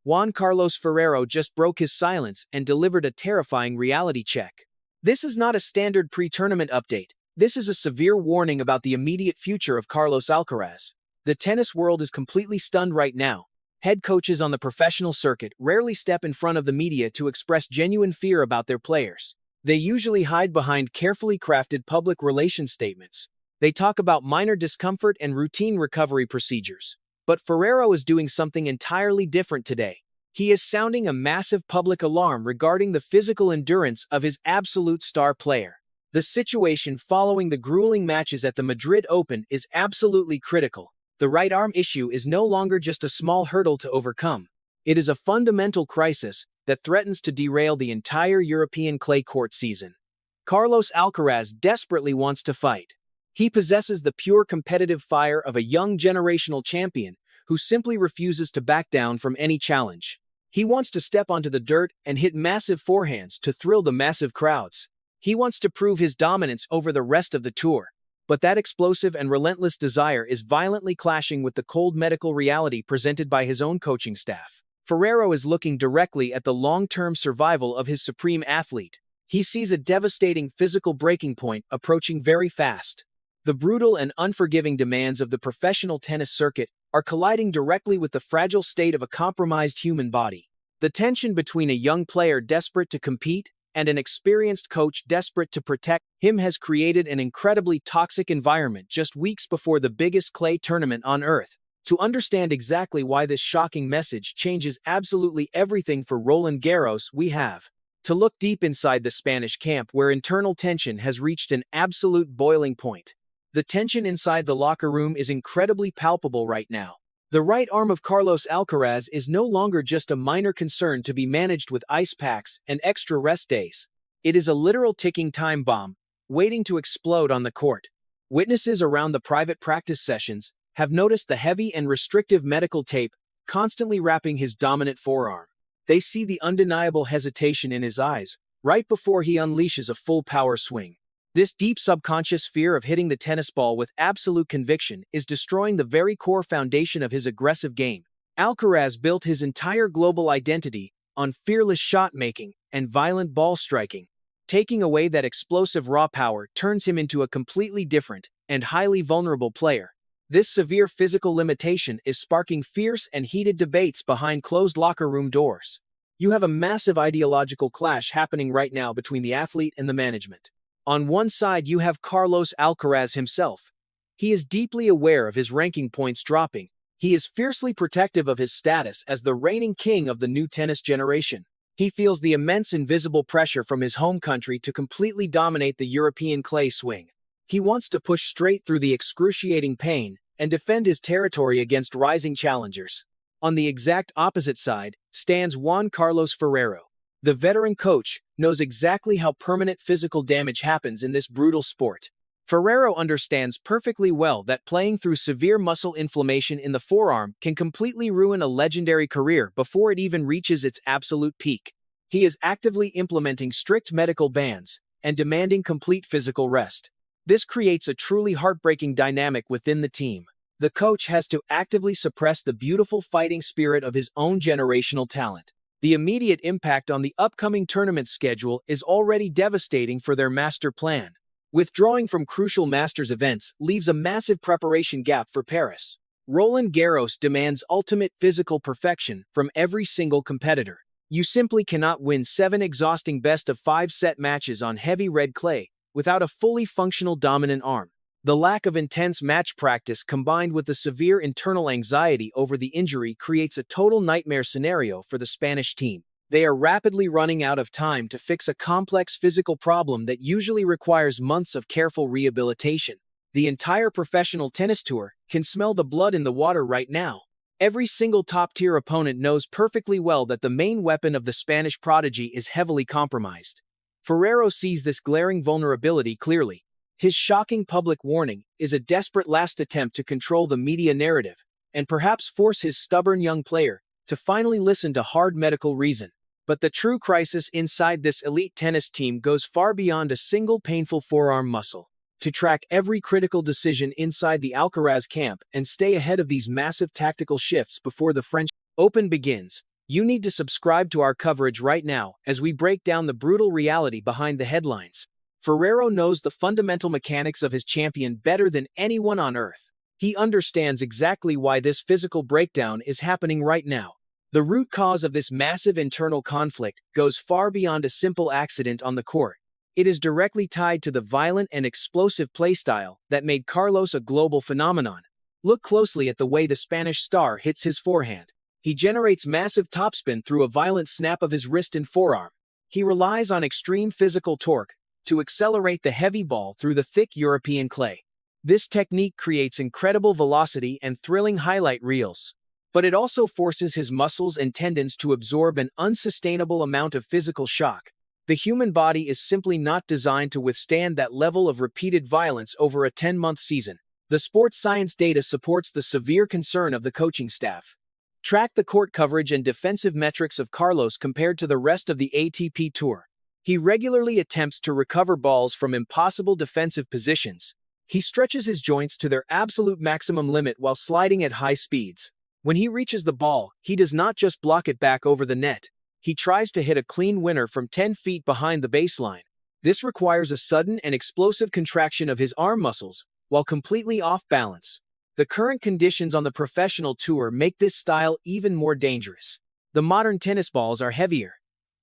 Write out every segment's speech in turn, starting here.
Juan Carlos Ferrero just broke his silence and delivered a terrifying reality check. This is not a standard pre-tournament update. This is a severe warning about the immediate future of Carlos Alcaraz. The tennis world is completely stunned right now. Head coaches on the professional circuit rarely step in front of the media to express genuine fear about their players. They usually hide behind carefully crafted public relations statements. They talk about minor discomfort and routine recovery procedures. But Ferrero is doing something entirely different today. He is sounding a massive public alarm regarding the physical endurance of his absolute star player. The situation following the grueling matches at the Madrid Open is absolutely critical. The right arm issue is no longer just a small hurdle to overcome. It is a fundamental crisis that threatens to derail the entire European clay court season. Carlos Alcaraz desperately wants to fight. He possesses the pure competitive fire of a young generational champion who simply refuses to back down from any challenge. He wants to step onto the dirt and hit massive forehands to thrill the massive crowds. He wants to prove his dominance over the rest of the tour. But that explosive and relentless desire is violently clashing with the cold medical reality presented by his own coaching staff. Ferrero is looking directly at the long-term survival of his supreme athlete. He sees a devastating physical breaking point approaching very fast. The brutal and unforgiving demands of the professional tennis circuit are colliding directly with the fragile state of a compromised human body. The tension between a young player desperate to compete and an experienced coach desperate to protect him has created an incredibly toxic environment just weeks before the biggest clay tournament on earth. To understand exactly why this shocking message changes absolutely everything for Roland Garros, we have to look deep inside the Spanish camp where internal tension has reached an absolute boiling point. The tension inside the locker room is incredibly palpable right now. The right arm of Carlos Alcaraz is no longer just a minor concern to be managed with ice packs and extra rest days. It is a literal ticking time bomb, waiting to explode on the court. Witnesses around the private practice sessions have noticed the heavy and restrictive medical tape constantly wrapping his dominant forearm. They see the undeniable hesitation in his eyes right before he unleashes a full power swing. This deep subconscious fear of hitting the tennis ball with absolute conviction is destroying the very core foundation of his aggressive game. Alcaraz built his entire global identity on fearless shot-making and violent ball striking. Taking away that explosive raw power turns him into a completely different and highly vulnerable player. This severe physical limitation is sparking fierce and heated debates behind closed locker room doors. You have a massive ideological clash happening right now between the athlete and the management. On one side, you have Carlos Alcaraz himself. He is deeply aware of his ranking points dropping. He is fiercely protective of his status as the reigning king of the new tennis generation. He feels the immense invisible pressure from his home country to completely dominate the European clay swing. He wants to push straight through the excruciating pain and defend his territory against rising challengers. On the exact opposite side stands Juan Carlos Ferrero. The veteran coach knows exactly how permanent physical damage happens in this brutal sport. Ferrero understands perfectly well that playing through severe muscle inflammation in the forearm can completely ruin a legendary career before it even reaches its absolute peak. He is actively implementing strict medical bans and demanding complete physical rest. This creates a truly heartbreaking dynamic within the team. The coach has to actively suppress the beautiful fighting spirit of his own generational talent. The immediate impact on the upcoming tournament schedule is already devastating for their master plan. Withdrawing from crucial Masters events leaves a massive preparation gap for Paris. Roland Garros demands ultimate physical perfection from every single competitor. You simply cannot win 7 exhausting best-of-5 set matches on heavy red clay without a fully functional dominant arm. The lack of intense match practice combined with the severe internal anxiety over the injury creates a total nightmare scenario for the Spanish team. They are rapidly running out of time to fix a complex physical problem that usually requires months of careful rehabilitation. The entire professional tennis tour can smell the blood in the water right now. Every single top-tier opponent knows perfectly well that the main weapon of the Spanish prodigy is heavily compromised. Ferrero sees this glaring vulnerability clearly. His shocking public warning is a desperate last attempt to control the media narrative and perhaps force his stubborn young player to finally listen to hard medical reason. But the true crisis inside this elite tennis team goes far beyond a single painful forearm muscle. To track every critical decision inside the Alcaraz camp and stay ahead of these massive tactical shifts before the French Open begins, You need to subscribe to our coverage right now as we break down the brutal reality behind the headlines. Ferrero knows the fundamental mechanics of his champion better than anyone on earth. He understands exactly why this physical breakdown is happening right now. The root cause of this massive internal conflict goes far beyond a simple accident on the court. It is directly tied to the violent and explosive playstyle that made Carlos a global phenomenon. Look closely at the way the Spanish star hits his forehand. He generates massive topspin through a violent snap of his wrist and forearm. He relies on extreme physical torque to accelerate the heavy ball through the thick European clay. This technique creates incredible velocity and thrilling highlight reels. But it also forces his muscles and tendons to absorb an unsustainable amount of physical shock. The human body is simply not designed to withstand that level of repeated violence over a 10-month season. The sports science data supports the severe concern of the coaching staff. Track the court coverage and defensive metrics of Carlos compared to the rest of the ATP Tour. He regularly attempts to recover balls from impossible defensive positions. He stretches his joints to their absolute maximum limit while sliding at high speeds. When he reaches the ball, he does not just block it back over the net. He tries to hit a clean winner from 10 feet behind the baseline. This requires a sudden and explosive contraction of his arm muscles, while completely off balance. The current conditions on the professional tour make this style even more dangerous. The modern tennis balls are heavier.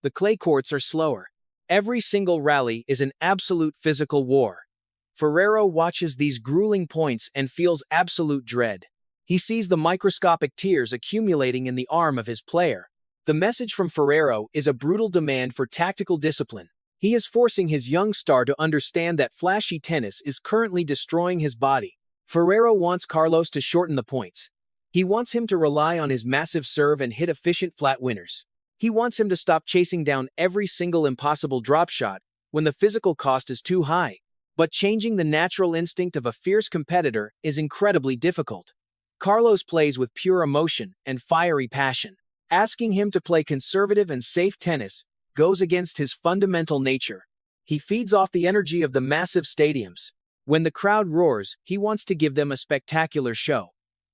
The clay courts are slower. Every single rally is an absolute physical war. Ferrero watches these grueling points and feels absolute dread. He sees the microscopic tears accumulating in the arm of his player. The message from Ferrero is a brutal demand for tactical discipline. He is forcing his young star to understand that flashy tennis is currently destroying his body. Ferrero wants Carlos to shorten the points. He wants him to rely on his massive serve and hit efficient flat winners. He wants him to stop chasing down every single impossible drop shot when the physical cost is too high. But changing the natural instinct of a fierce competitor is incredibly difficult. Carlos plays with pure emotion and fiery passion. Asking him to play conservative and safe tennis goes against his fundamental nature. He feeds off the energy of the massive stadiums. When the crowd roars, he wants to give them a spectacular show.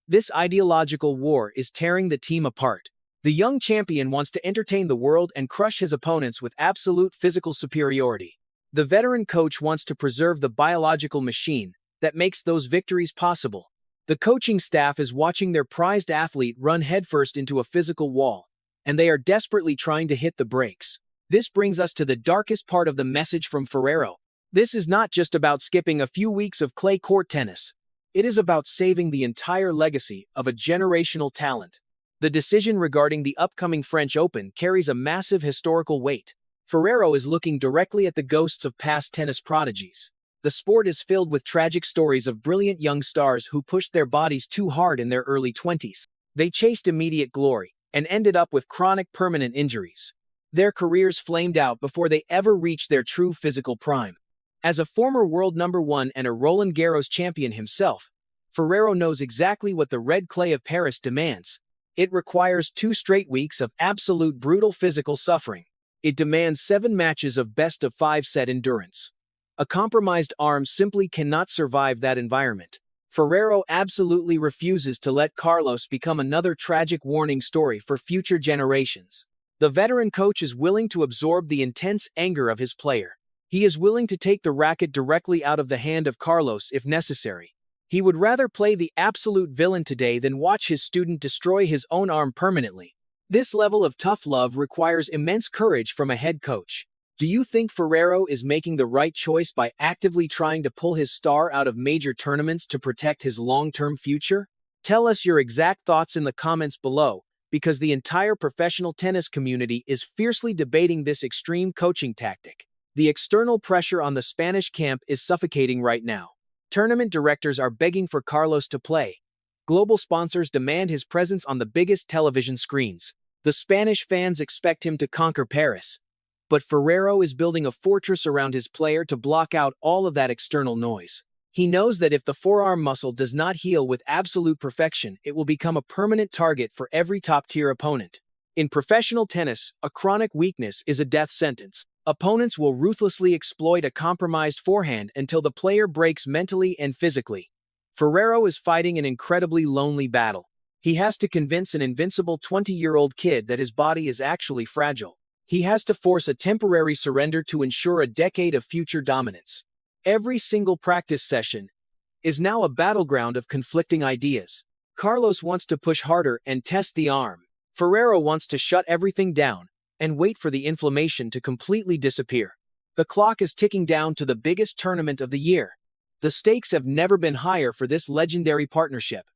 This ideological war is tearing the team apart. The young champion wants to entertain the world and crush his opponents with absolute physical superiority. The veteran coach wants to preserve the biological machine that makes those victories possible. The coaching staff is watching their prized athlete run headfirst into a physical wall, and they are desperately trying to hit the brakes. This brings us to the darkest part of the message from Ferrero. This is not just about skipping a few weeks of clay court tennis. It is about saving the entire legacy of a generational talent. The decision regarding the upcoming French Open carries a massive historical weight. Ferrero is looking directly at the ghosts of past tennis prodigies. The sport is filled with tragic stories of brilliant young stars who pushed their bodies too hard in their early 20s. They chased immediate glory and ended up with chronic permanent injuries. Their careers flamed out before they ever reached their true physical prime. As a former world number one and a Roland Garros champion himself, Ferrero knows exactly what the red clay of Paris demands. It requires 2 straight weeks of absolute brutal physical suffering. It demands 7 matches of best-of-5 set endurance. A compromised arm simply cannot survive that environment. Ferrero absolutely refuses to let Carlos become another tragic warning story for future generations. The veteran coach is willing to absorb the intense anger of his player. He is willing to take the racket directly out of the hand of Carlos if necessary. He would rather play the absolute villain today than watch his student destroy his own arm permanently. This level of tough love requires immense courage from a head coach. Do you think Ferrero is making the right choice by actively trying to pull his star out of major tournaments to protect his long-term future? Tell us your exact thoughts in the comments below, because the entire professional tennis community is fiercely debating this extreme coaching tactic. The external pressure on the Spanish camp is suffocating right now. Tournament directors are begging for Carlos to play. Global sponsors demand his presence on the biggest television screens. The Spanish fans expect him to conquer Paris. But Ferrero is building a fortress around his player to block out all of that external noise. He knows that if the forearm muscle does not heal with absolute perfection, it will become a permanent target for every top-tier opponent. In professional tennis, a chronic weakness is a death sentence. Opponents will ruthlessly exploit a compromised forehand until the player breaks mentally and physically. Ferrero is fighting an incredibly lonely battle. He has to convince an invincible 20-year-old kid that his body is actually fragile. He has to force a temporary surrender to ensure a decade of future dominance. Every single practice session is now a battleground of conflicting ideas. Carlos wants to push harder and test the arm. Ferrero wants to shut everything down and wait for the inflammation to completely disappear. The clock is ticking down to the biggest tournament of the year. The stakes have never been higher for this legendary partnership.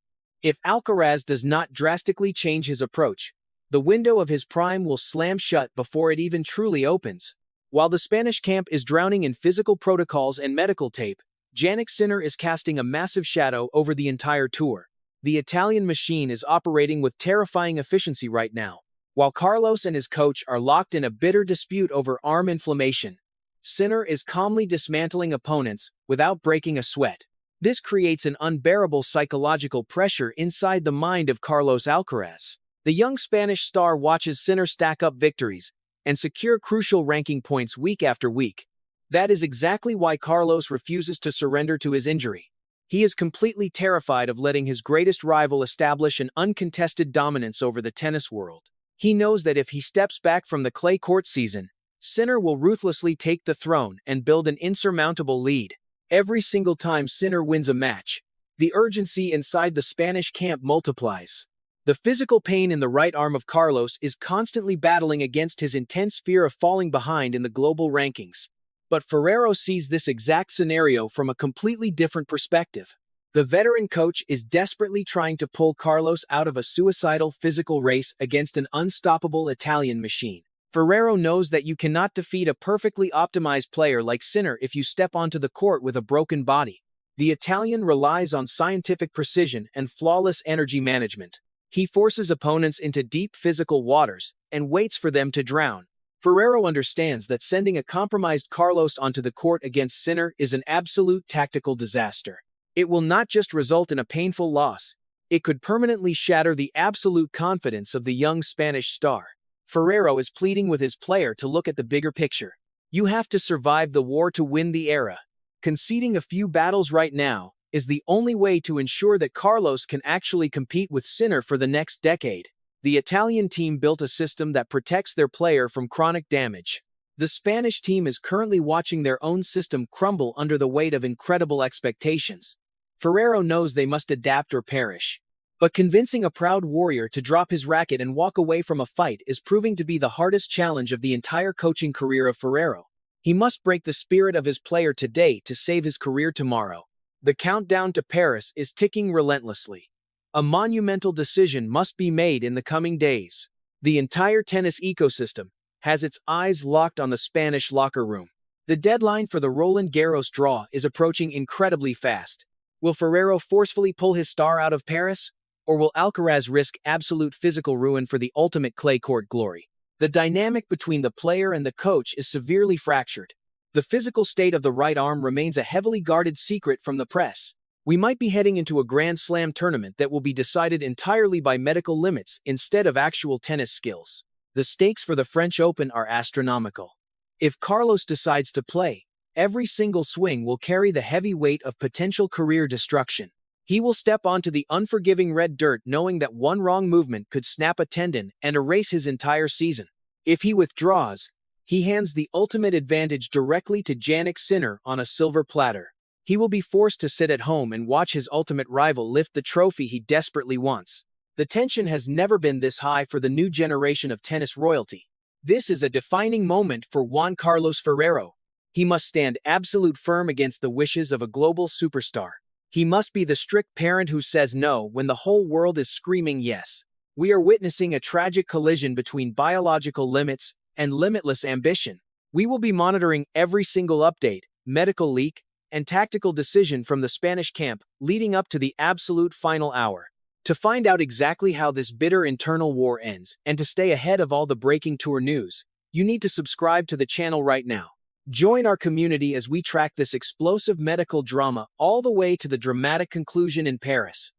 If Alcaraz does not drastically change his approach, the window of his prime will slam shut before it even truly opens. While the Spanish camp is drowning in physical protocols and medical tape, Jannik Sinner is casting a massive shadow over the entire tour. The Italian machine is operating with terrifying efficiency right now. While Carlos and his coach are locked in a bitter dispute over arm inflammation, Sinner is calmly dismantling opponents without breaking a sweat. This creates an unbearable psychological pressure inside the mind of Carlos Alcaraz. The young Spanish star watches Sinner stack up victories and secure crucial ranking points week after week. That is exactly why Carlos refuses to surrender to his injury. He is completely terrified of letting his greatest rival establish an uncontested dominance over the tennis world. He knows that if he steps back from the clay court season, Sinner will ruthlessly take the throne and build an insurmountable lead. Every single time Sinner wins a match, the urgency inside the Spanish camp multiplies. The physical pain in the right arm of Carlos is constantly battling against his intense fear of falling behind in the global rankings. But Ferrero sees this exact scenario from a completely different perspective. The veteran coach is desperately trying to pull Carlos out of a suicidal physical race against an unstoppable Italian machine. Ferrero knows that you cannot defeat a perfectly optimized player like Sinner if you step onto the court with a broken body. The Italian relies on scientific precision and flawless energy management. He forces opponents into deep physical waters and waits for them to drown. Ferrero understands that sending a compromised Carlos onto the court against Sinner is an absolute tactical disaster. It will not just result in a painful loss, it could permanently shatter the absolute confidence of the young Spanish star. Ferrero is pleading with his player to look at the bigger picture. You have to survive the war to win the era. Conceding a few battles right now is the only way to ensure that Carlos can actually compete with Sinner for the next decade. The Italian team built a system that protects their player from chronic damage. The Spanish team is currently watching their own system crumble under the weight of incredible expectations. Ferrero knows they must adapt or perish. But convincing a proud warrior to drop his racket and walk away from a fight is proving to be the hardest challenge of the entire coaching career of Ferrero. He must break the spirit of his player today to save his career tomorrow. The countdown to Paris is ticking relentlessly. A monumental decision must be made in the coming days. The entire tennis ecosystem has its eyes locked on the Spanish locker room. The deadline for the Roland Garros draw is approaching incredibly fast. Will Ferrero forcefully pull his star out of Paris? Or will Alcaraz risk absolute physical ruin for the ultimate clay court glory? The dynamic between the player and the coach is severely fractured. The physical state of the right arm remains a heavily guarded secret from the press. We might be heading into a Grand Slam tournament that will be decided entirely by medical limits instead of actual tennis skills. The stakes for the French Open are astronomical. If Carlos decides to play, every single swing will carry the heavy weight of potential career destruction. He will step onto the unforgiving red dirt knowing that one wrong movement could snap a tendon and erase his entire season. If he withdraws, he hands the ultimate advantage directly to Jannik Sinner on a silver platter. He will be forced to sit at home and watch his ultimate rival lift the trophy he desperately wants. The tension has never been this high for the new generation of tennis royalty. This is a defining moment for Juan Carlos Ferrero. He must stand absolute firm against the wishes of a global superstar. He must be the strict parent who says no when the whole world is screaming yes. We are witnessing a tragic collision between biological limits and limitless ambition. We will be monitoring every single update, medical leak, and tactical decision from the Spanish camp leading up to the absolute final hour. To find out exactly how this bitter internal war ends and to stay ahead of all the breaking tour news, you need to subscribe to the channel right now. Join our community as we track this explosive medical drama all the way to the dramatic conclusion in Paris.